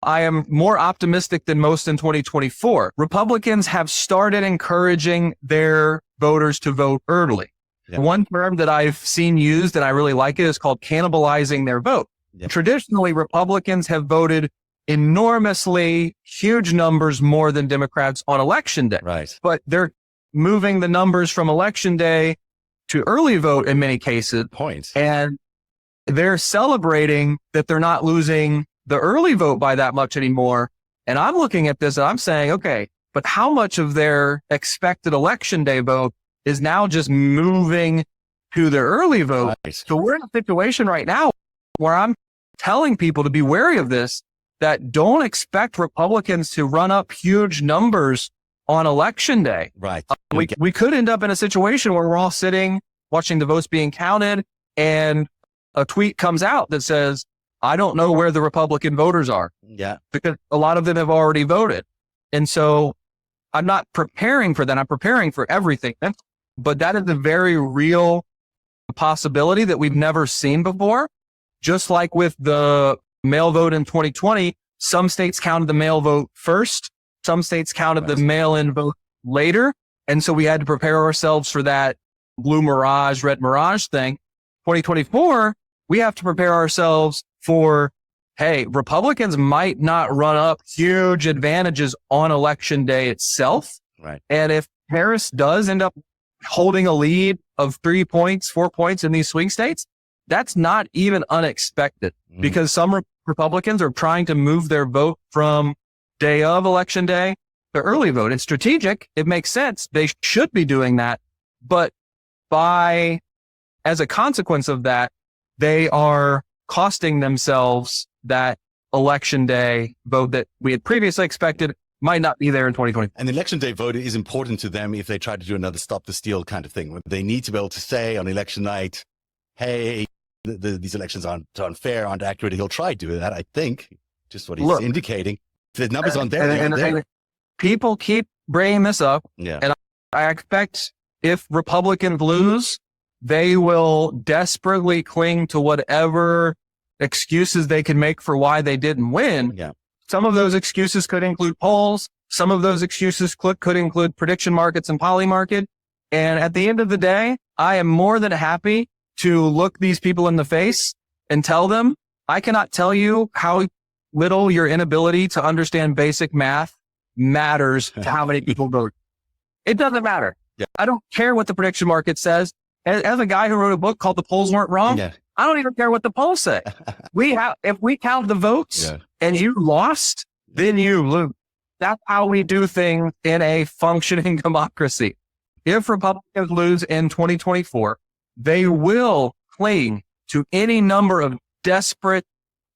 I am more optimistic than most in 2024. Republicans have started encouraging their voters to vote early. Yeah. One term that I've seen used and I really like it is called cannibalizing their vote. Yeah. Traditionally, Republicans have voted enormously huge numbers more than Democrats on election day. Right. But they're moving the numbers from election day to early vote in many cases. Points. And they're celebrating that they're not losing the early vote by that much anymore. And I'm looking at this and I'm saying, okay, but how much of their expected election day vote is now just moving to their early vote? Right. So we're in a situation right now where I'm telling people to be wary of this, that don't expect Republicans to run up huge numbers on election day. Right. We could end up in a situation where we're all sitting watching the votes being counted, and a tweet comes out that says, I don't know where the Republican voters are. Yeah. Because a lot of them have already voted. And so I'm not preparing for that. I'm preparing for everything. But that is a very real possibility that we've never seen before. Just like with the mail vote in 2020, some states counted the mail vote first. Some states counted the mail-in vote later. And so we had to prepare ourselves for that blue mirage, red mirage thing. 2024, we have to prepare ourselves for, hey, Republicans might not run up huge advantages on election day itself. Right. And if Harris does end up holding a lead of 3 points, 4 points in these swing states, that's not even unexpected because some Republicans are trying to move their vote from day of election day to early vote. It's strategic. It makes sense. They should be doing that. But as a consequence of that, they are costing themselves that election day vote that we had previously expected might not be there in 2020. And the election day vote is important to them if they try to do another stop the steal kind of thing. They need to be able to say on election night, hey, these elections aren't unfair, aren't accurate. He'll try to do that, I think, just what he's indicating. If the numbers aren't there, and people keep bringing this up. Yeah. And I expect if Republicans lose, they will desperately cling to whatever excuses they can make for why they didn't win. Yeah. Some of those excuses could include polls. Some of those excuses could include prediction markets and poly market. And at the end of the day, I am more than happy to look these people in the face and tell them, I cannot tell you how little your inability to understand basic math matters to how many people vote. It doesn't matter. Yeah. I don't care what the prediction market says. As a guy who wrote a book called The Polls Weren't Wrong, I don't even care what the polls say. If we count the votes and you lost, then you lose. That's how we do things in a functioning democracy. If Republicans lose in 2024, they will cling to any number of desperate,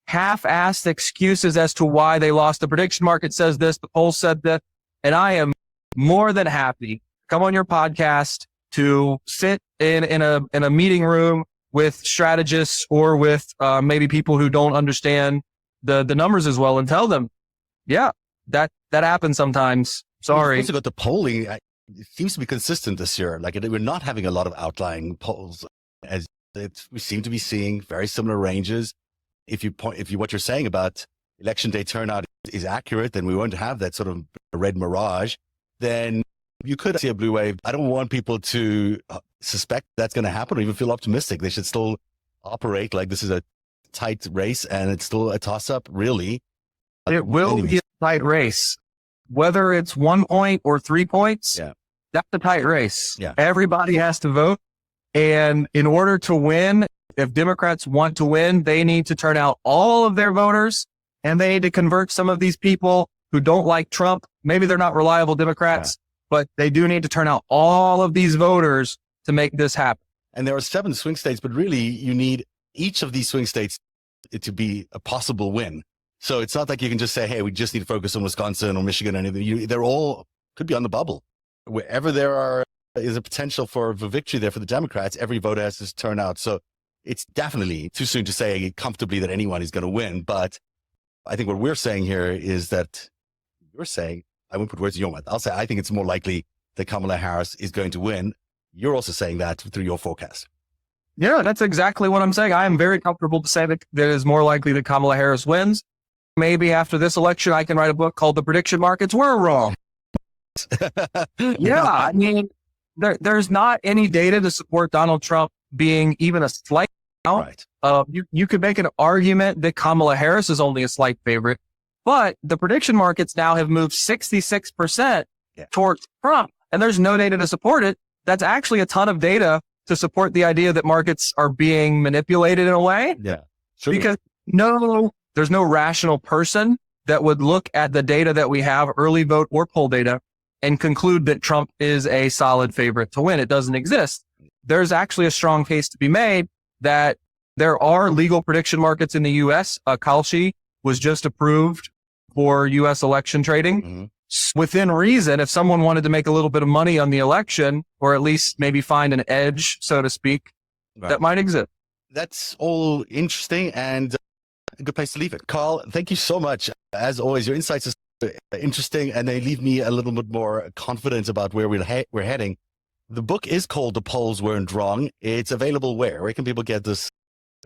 half-assed excuses as to why they lost. The prediction market says this, the poll said this, and I am more than happy to come on your podcast to sit in a meeting room with strategists or with maybe people who don't understand the numbers as well and tell them, yeah, that happens sometimes. Sorry. We've also got the polling. It seems to be consistent this year. Like we're not having a lot of outlying polls, as we seem to be seeing very similar ranges. If what you're saying about election day turnout is accurate, then we won't have that sort of red mirage. Then you could see a blue wave. I don't want people to suspect that's going to happen or even feel optimistic. They should still operate like this is a tight race and it's still a toss-up, really. It will be a tight race. Whether it's 1 point or 3 points, that's a tight race. Yeah. Everybody has to vote. And in order to win, if Democrats want to win, they need to turn out all of their voters and they need to convert some of these people who don't like Trump. Maybe they're not reliable Democrats, but they do need to turn out all of these voters to make this happen. And there are 7 swing states, but really you need each of these swing states to be a possible win. So it's not like you can just say, hey, we just need to focus on Wisconsin or Michigan or anything. They're all could be on the bubble. Wherever is a potential for a victory there for the Democrats, every voter has to turn out. So it's definitely too soon to say comfortably that anyone is going to win. But I think what we're saying here is that you're saying, I won't put words in your mouth. I'll say, I think it's more likely that Kamala Harris is going to win. You're also saying that through your forecast. Yeah, that's exactly what I'm saying. I am very comfortable to say that it is more likely that Kamala Harris wins. Maybe after this election, I can write a book called The Prediction Markets Were Wrong. Yeah, I mean, there's not any data to support Donald Trump being even a slight out. Right. You could make an argument that Kamala Harris is only a slight favorite, but the prediction markets now have moved 66% towards Trump, and there's no data to support it. That's actually a ton of data to support the idea that markets are being manipulated in a way. Yeah, sure. Because there's no rational person that would look at the data that we have, early vote or poll data, and conclude that Trump is a solid favorite to win. It doesn't exist. There's actually a strong case to be made that There are legal prediction markets in the U.S. Kalshi was just approved for U.S. election trading. Within reason, if someone wanted to make a little bit of money on the election, or at least maybe find an edge, so to speak, that might exist. That's all interesting and a good place to leave it. Carl, thank you so much. As always, your insights are interesting and they leave me a little bit more confident about where we're heading. The book is called The Polls Weren't Wrong. It's available where? Where can people get this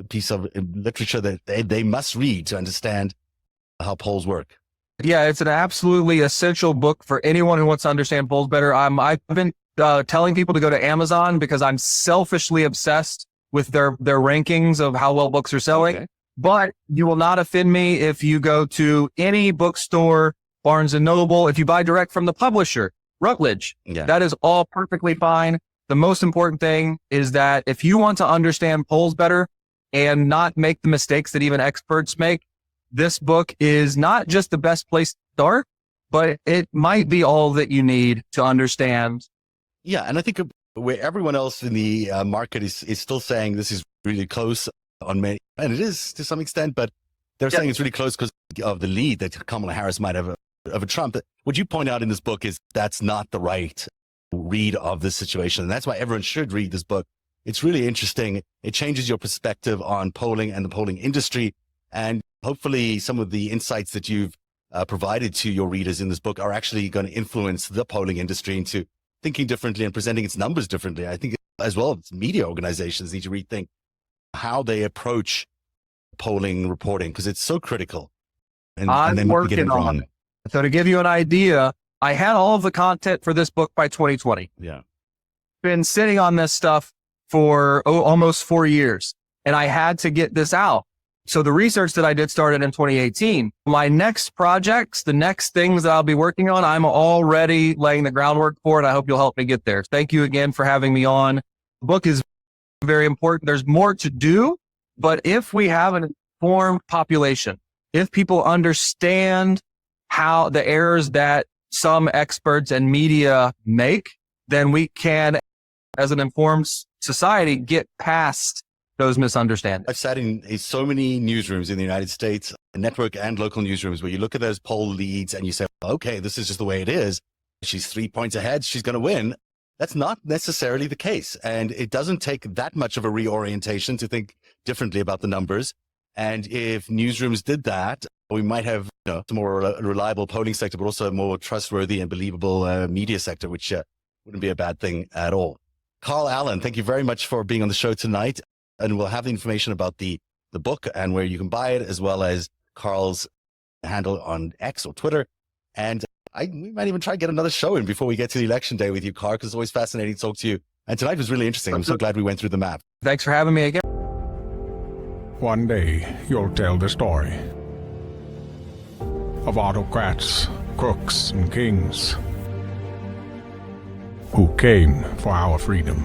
piece of literature that they must read to understand how polls work? Yeah, it's an absolutely essential book for anyone who wants to understand polls better. I've been telling people to go to Amazon because I'm selfishly obsessed with their rankings of how well books are selling. Okay. But you will not offend me if you go to any bookstore, Barnes & Noble, if you buy direct from the publisher, Routledge. Yeah. That is all perfectly fine. The most important thing is that if you want to understand polls better and not make the mistakes that even experts make, this book is not just the best place to start, but it might be all that you need to understand. Yeah, and I think where everyone else in the market is still saying this is really close on many, and it is to some extent, but they're saying it's really close because of the lead that Kamala Harris might have of a Trump. What you point out in this book is that's not the right read of this situation. And that's why everyone should read this book. It's really interesting. It changes your perspective on polling and the polling industry. And hopefully some of the insights that you've provided to your readers in this book are actually going to influence the polling industry into thinking differently and presenting its numbers differently. I think as well, media organizations need to rethink how they approach polling reporting because it's so critical. And they might get it wrong. So to give you an idea, I had all of the content for this book by 2020. Yeah. Been sitting on this stuff for almost 4 years, and I had to get this out. So the research that I did started in 2018. My next projects, the next things that I'll be working on, I'm already laying the groundwork for, and I hope you'll help me get there. Thank you again for having me on. The book is very important. There's more to do, but if we have an informed population, if people understand how the errors that some experts and media make, then we can, as an informed society, get past those misunderstandings. I've sat in so many newsrooms in the United States, network and local newsrooms, where you look at those poll leads and you say, okay, this is just the way it is. She's 3 points ahead. She's going to win. That's not necessarily the case. And it doesn't take that much of a reorientation to think differently about the numbers. And if newsrooms did that, we might have a more reliable polling sector, but also a more trustworthy and believable media sector, which wouldn't be a bad thing at all. Carl Allen, thank you very much for being on the show tonight. And we'll have the information about the book and where you can buy it, as well as Carl's handle on X or Twitter. And we might even try to get another show in before we get to the election day with you, Carl, because it's always fascinating to talk to you. And tonight was really interesting. I'm so glad we went through the map. Thanks for having me again. One day, you'll tell the story of autocrats, crooks, and kings who came for our freedom.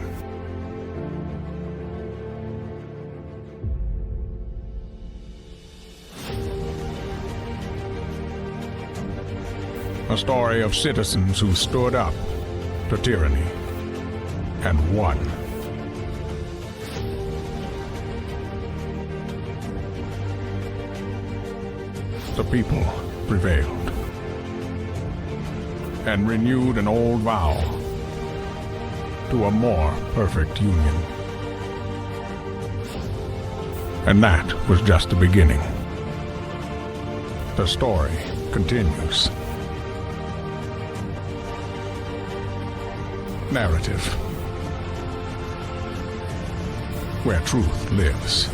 A story of citizens who stood up to tyranny and won. The people prevailed and renewed an old vow to a more perfect union. And that was just the beginning. The story continues. Narativ, where truth lives.